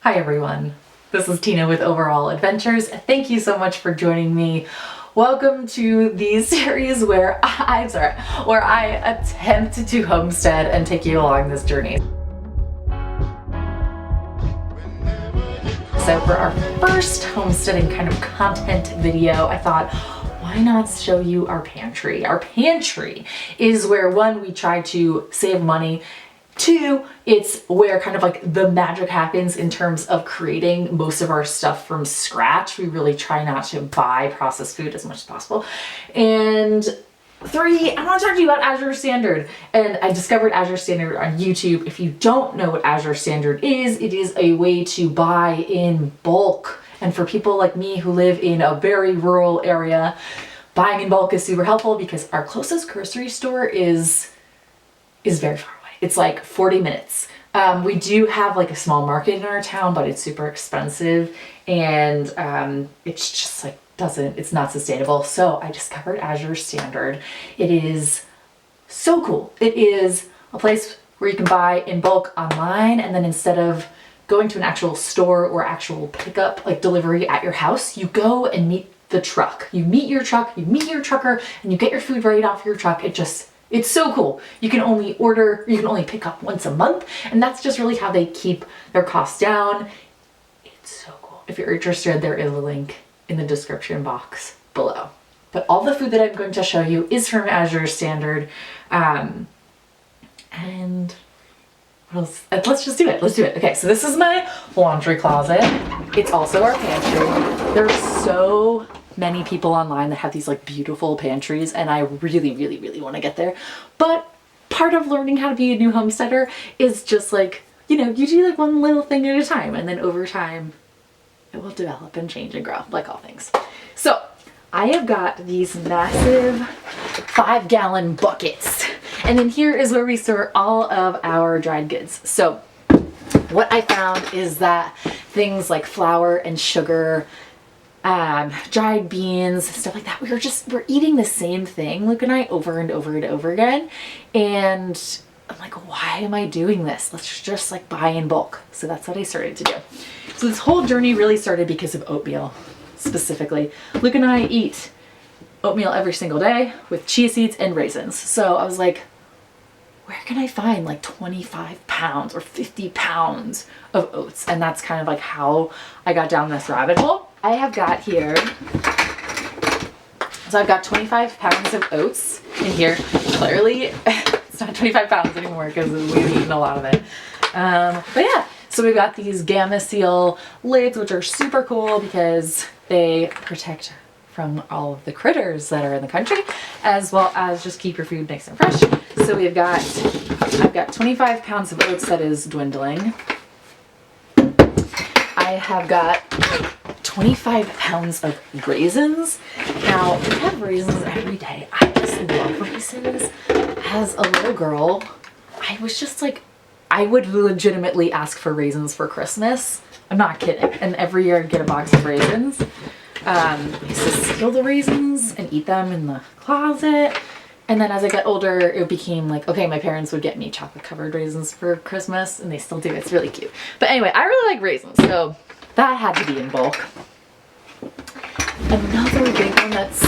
Hi everyone, this is Tina with Overall Adventures. Thank you so much for joining me. Welcome to the series where I attempt to homestead and take you along this journey. So for our first homesteading kind of content video, I thought, why not show you our pantry? Our pantry is where, one, we try to save money. Two, it's where kind of like the magic happens in terms of creating most of our stuff from scratch. We really try not to buy processed food as much as possible. And three, I want to talk to you about Azure Standard. And I discovered Azure Standard on YouTube. If you don't know what Azure Standard is, it is a way to buy in bulk. And for people like me who live in a very rural area, buying in bulk is super helpful because our closest grocery store is very far away. It's like 40 minutes. We do have like a small market in our town, but it's super expensive and it's just like it's not sustainable. So I discovered Azure Standard. It is so cool. It is a place where you can buy in bulk online, and then instead of going to an actual store or actual pickup, like delivery at your house, you go and meet the truck. You meet your truck, you meet your trucker, and you get your food right off your truck. It's so cool. You can only pick up once a month, and that's just really how they keep their costs down. It's so cool. If you're interested, there is a link in the description box below. But all the food that I'm going to show you is from Azure Standard. And what else? Let's just do it. Let's do it. Okay, so this is my laundry closet. It's also our pantry. There's so many people online that have these like beautiful pantries, and I really, really, really want to get there. But part of learning how to be a new homesteader is just like, you do like one little thing at a time, and then over time it will develop and change and grow, like all things. So I have got these massive 5-gallon buckets, and then here is where we store all of our dried goods. So what I found is that things like flour and sugar, dried beans, stuff like that, we're eating the same thing, Luke and I, over and over and over again. And I'm like, why am I doing this? Let's just like buy in bulk. So that's what I started to do. So this whole journey really started because of oatmeal specifically. Luke and I eat oatmeal every single day with chia seeds and raisins. So I was like, where can I find like 25 pounds or 50 pounds of oats? And that's kind of like how I got down this rabbit hole. I have got here, so I've got 25 pounds of oats in here. Clearly, it's not 25 pounds anymore because we've eaten a lot of it. But yeah, so we've got these Gamma Seal lids, which are super cool because they protect from all of the critters that are in the country, as well as just keep your food nice and fresh. So I've got 25 pounds of oats that is dwindling. I have got 25 pounds of raisins. Now, we have raisins every day. I just love raisins. As a little girl, I was just like, I would legitimately ask for raisins for Christmas. I'm not kidding. And every year I'd get a box of raisins. I used to steal the raisins and eat them in the closet. And then as I got older, it became like, okay, my parents would get me chocolate covered raisins for Christmas, and they still do. It's really cute. But anyway, I really like raisins, so that had to be in bulk. Another big one that's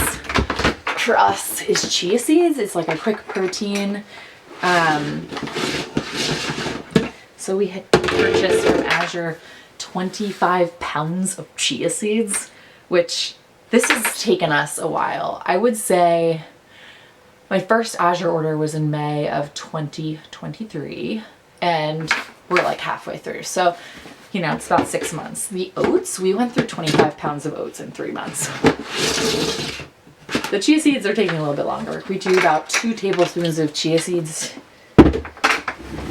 for us is chia seeds. It's like a quick protein. So we had purchased from Azure 25 pounds of chia seeds, which this has taken us a while. I would say my first Azure order was in May of 2023, and we're like halfway through. So, it's about 6 months. The oats, we went through 25 pounds of oats in 3 months. The chia seeds are taking a little bit longer. We do about 2 tablespoons of chia seeds.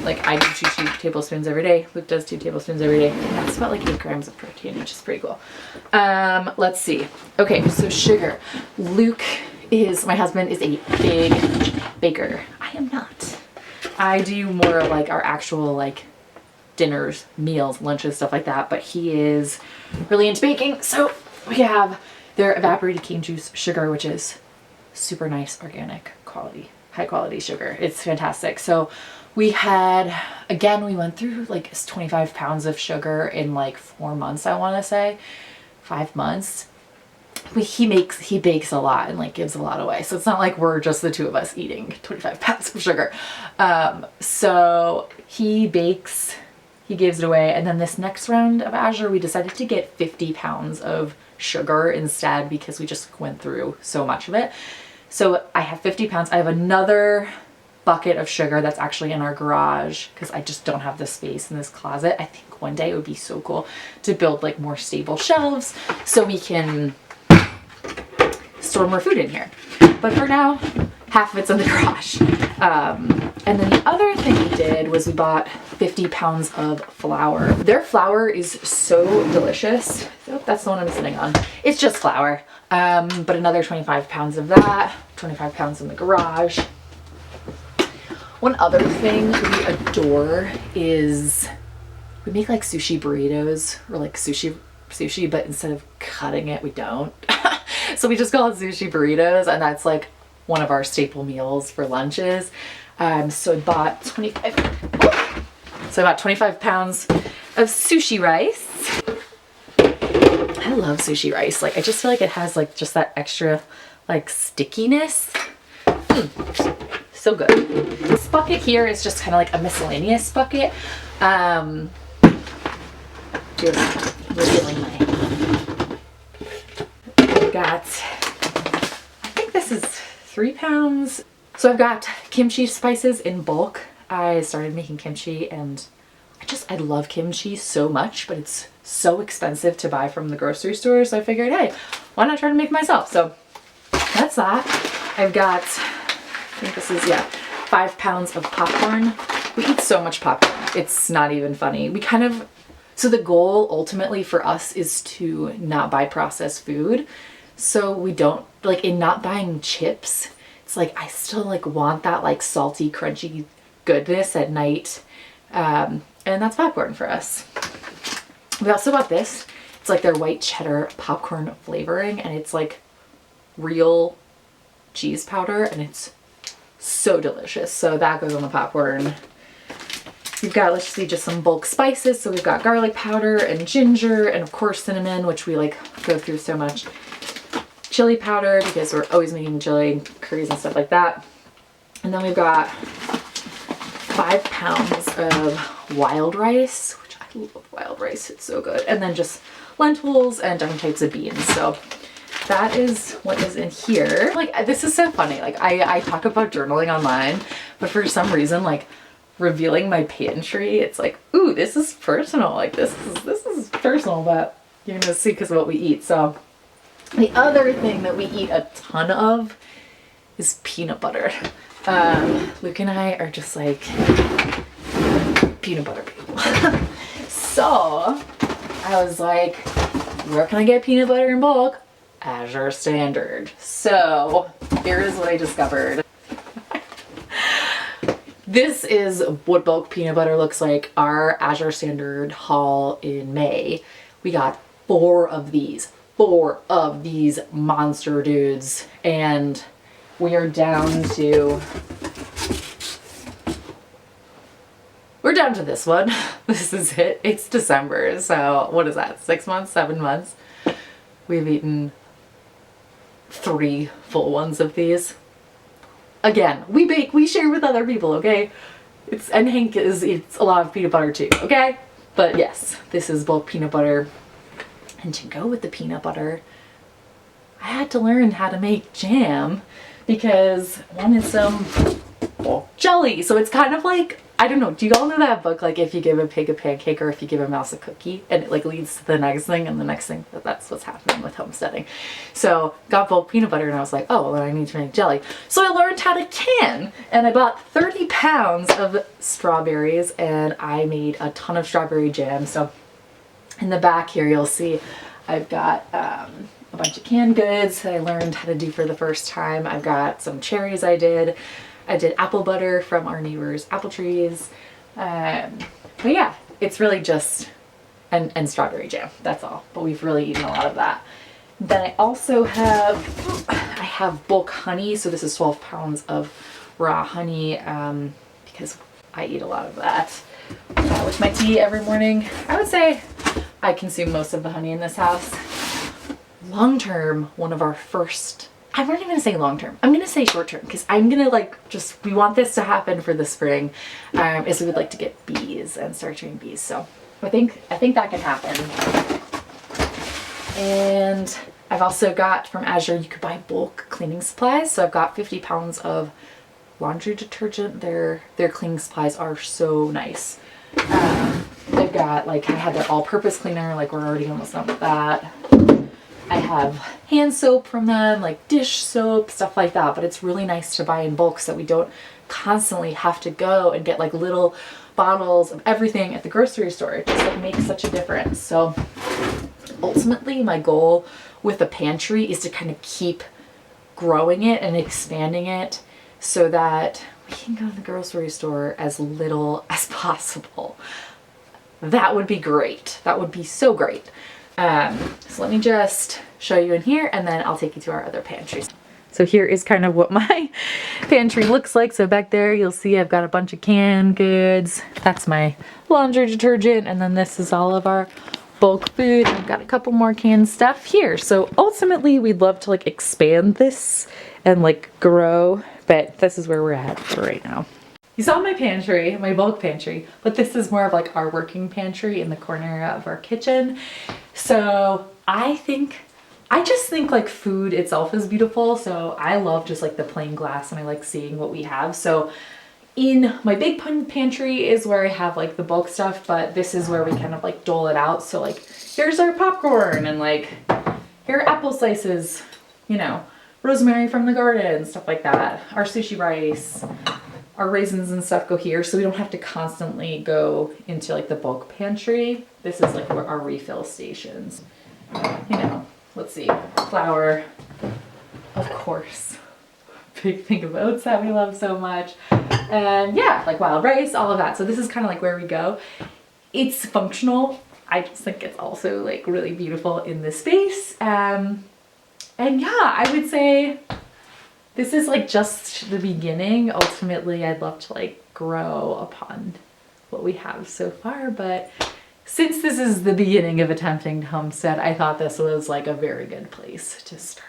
Like I do 2 tablespoons every day. Luke does 2 tablespoons every day. And that's about like 8 grams of protein, which is pretty cool. Let's see. Okay, so sugar. My husband is a big baker. I am not. I do more like our actual like dinners, meals, lunches, stuff like that, but he is really into baking. So we have their evaporated cane juice sugar, which is super nice, organic quality, high quality sugar. It's fantastic. So We had, again, we went through like 25 pounds of sugar in like 4 months, I want to say, 5 months. He bakes a lot and like gives a lot away. So it's not like we're just the two of us eating 25 pounds of sugar. So he bakes, he gives it away. And then this next round of Azure, we decided to get 50 pounds of sugar instead because we just went through so much of it. So I have 50 pounds. I have another bucket of sugar that's actually in our garage because I just don't have the space in this closet. I think one day it would be so cool to build like more stable shelves so we can store more food in here. But for now, half of it's in the garage. And then the other thing we did was we bought 50 pounds of flour. Their flour is so delicious. Oh, that's the one I'm sitting on. It's just flour. But another 25 pounds of that, 25 pounds in the garage. One other thing we adore is we make like sushi burritos or like sushi, but instead of cutting it, we don't. So we just call it sushi burritos, and that's like one of our staple meals for lunches. So I bought 25 pounds of sushi rice. I love sushi rice. Like I just feel like it has like just that extra like stickiness. So good. This bucket here is just kind of like a miscellaneous bucket. Just revealing my. I've got, I think this is 3 pounds. So I've got kimchi spices in bulk. I started making kimchi and I love kimchi so much, but it's so expensive to buy from the grocery store. So I figured, hey, why not try to make it myself? So that's that. I've got, I think this is, 5 pounds of popcorn. We eat so much popcorn. It's not even funny. So the goal ultimately for us is to not buy processed food. So we don't, like in not buying chips, it's like I still like want that like salty, crunchy goodness at night. And that's popcorn for us. We also bought this. It's like their white cheddar popcorn flavoring, and it's like real cheese powder, and it's so delicious. So that goes on the popcorn. We've got, let's see, just some bulk spices. So we've got garlic powder and ginger and of course cinnamon, which we like go through so much. Chili powder because we're always making chili and curries and stuff like that. And then we've got 5 pounds of wild rice, which I love wild rice. It's so good. And then just lentils and different types of beans. So that is what is in here. Like, this is so funny. Like I talk about journaling online, but for some reason, like revealing my pantry, it's like, ooh, this is personal. Like this is personal, but you're gonna see because of what we eat. So the other thing that we eat a ton of is peanut butter. Luke and I are just like peanut butter people. So I was like, where can I get peanut butter in bulk? Azure Standard. So here is what I discovered. This is what bulk peanut butter looks like. Our Azure Standard haul in May. We got 4 of these monster dudes, and we are down to this one. This is it. It's December, so what is that? 6 months, 7 months? We've eaten 3 full ones of these. Again, we bake, we share with other people, okay? And Hank eats a lot of peanut butter too, okay? But yes, this is bulk peanut butter. And to go with the peanut butter, I had to learn how to make jam because one is some jelly. So it's kind of like, I don't know, do you all know that book, like if you give a pig a pancake or if you give a mouse a cookie, and it like leads to the next thing, and the next thing, that's what's happening with homesteading. So got bulk peanut butter and I was like, oh, well then I need to make jelly. So I learned how to can, and I bought 30 pounds of strawberries and I made a ton of strawberry jam. So in the back here you'll see I've got a bunch of canned goods that I learned how to do for the first time. I've got some cherries I did apple butter from our neighbors' apple trees. But yeah, it's really just, and strawberry jam, that's all. But we've really eaten a lot of that. Then I also have bulk honey. So this is 12 pounds of raw honey because I eat a lot of that with my tea every morning. I would say I consume most of the honey in this house. Long term, one of our first, I'm not even gonna say long term, I'm gonna say short term, because I'm gonna like we want this to happen for the spring, is we would like to get bees and start doing bees. So I think that can happen. And I've also got from Azure, you could buy bulk cleaning supplies. So I've got 50 pounds of laundry detergent. Their cleaning supplies are so nice. They've got like, I had their all-purpose cleaner, like we're already almost done with that. I have hand soap from them, like dish soap, stuff like that, but it's really nice to buy in bulk so that we don't constantly have to go and get like little bottles of everything at the grocery store. It just like makes such a difference. So ultimately my goal with the pantry is to kind of keep growing it and expanding it so that we can go to the grocery store as little as possible. That would be great. That would be so great. So let me just show you in here and then I'll take you to our other pantries. So here is kind of what my pantry looks like. So back there you'll see I've got a bunch of canned goods. That's my laundry detergent, and then this is all of our bulk food. I've got a couple more canned stuff here. So ultimately we'd love to like expand this and like grow, but this is where we're at for right now. You saw my pantry, my bulk pantry, but this is more of like our working pantry in the corner of our kitchen. So I just think like food itself is beautiful. So I love just like the plain glass and I like seeing what we have. So in my big pantry is where I have like the bulk stuff, but this is where we kind of like dole it out. So like here's our popcorn and like here are apple slices, you know, rosemary from the garden, stuff like that. Our sushi rice, our raisins and stuff go here. So we don't have to constantly go into like the bulk pantry. This is like our refill stations. You know, let's see, flour, of course. Big thing of oats that we love so much. And yeah, like wild rice, all of that. So this is kind of like where we go. It's functional. I just think it's also like really beautiful in this space. And yeah, I would say this is like just the beginning. Ultimately, I'd love to like grow upon what we have so far, but since this is the beginning of attempting to homestead, I thought this was like a very good place to start.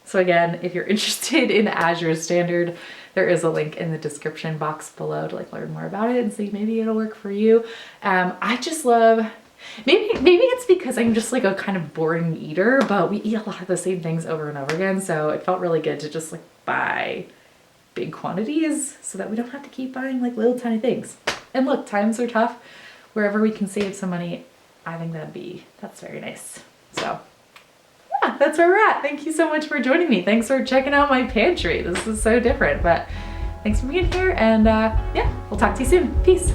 So again, if you're interested in Azure Standard, there is a link in the description box below to like learn more about it and see maybe it'll work for you. I just love, maybe it's because I'm just like a kind of boring eater, but we eat a lot of the same things over and over again. So it felt really good to just like buy big quantities so that we don't have to keep buying like little tiny things. And look, times are tough. Wherever we can save some money, I think that's very nice. So yeah, that's where we're at. Thank you so much for joining me. Thanks for checking out my pantry. This is so different, but thanks for being here, and yeah, we'll talk to you soon. Peace.